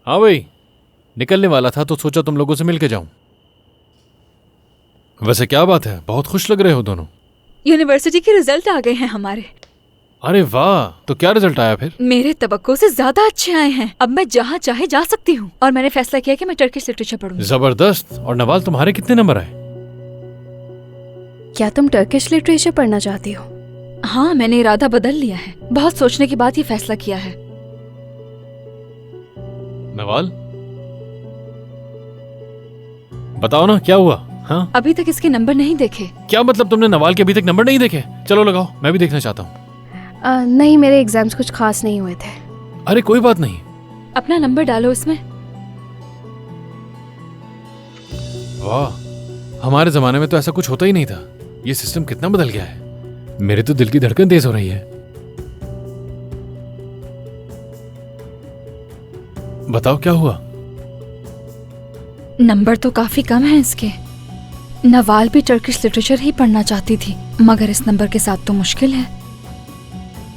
हाँ भाई, निकलने वाला था तो सोचा तुम लोगों से मिल के जाऊं। वैसे क्या बात है, बहुत खुश लग रहे हो दोनों। यूनिवर्सिटी के रिजल्ट आ गए हैं हमारे। अरे वाह, तो क्या रिजल्ट आया फिर? मेरे तवक्को से ज्यादा अच्छे आए हैं। अब मैं जहाँ चाहे जा सकती हूँ और मैंने फैसला किया कि मैं टर्किश लिटरेचर पढ़ूंगी। जबरदस्त। और नवाल, तुम्हारे कितने नंबर आए? क्या तुम टर्किश लिटरेचर पढ़ना चाहती हो? हाँ, मैंने इरादा बदल लिया है। बहुत सोचने के बाद ये फैसला किया है। नवाल, बताओ ना क्या हुआ? हाँ, अभी तक इसके नंबर नहीं देखे। क्या मतलब तुमने नवाल के अभी तक नंबर नहीं देखे? चलो लगाओ, मैं भी देखना चाहता हूँ। नहीं, मेरे एग्जाम्स कुछ खास नहीं हुए थे। अरे कोई बात नहीं। अपना नंबर डालो इसमें। वाह, हमारे जमाने में तो ऐसा कुछ होता ही नहीं था। ये सिस्टम कितना बदल गया है। मेरे तो दिल की धड़कन तेज हो रही है। बताओ क्या हुआ? नंबर तो काफी कम है इसके। नवाल भी टर्किश लिटरेचर ही पढ़ना चाहती थी, मगर इस नंबर के साथ तो मुश्किल है।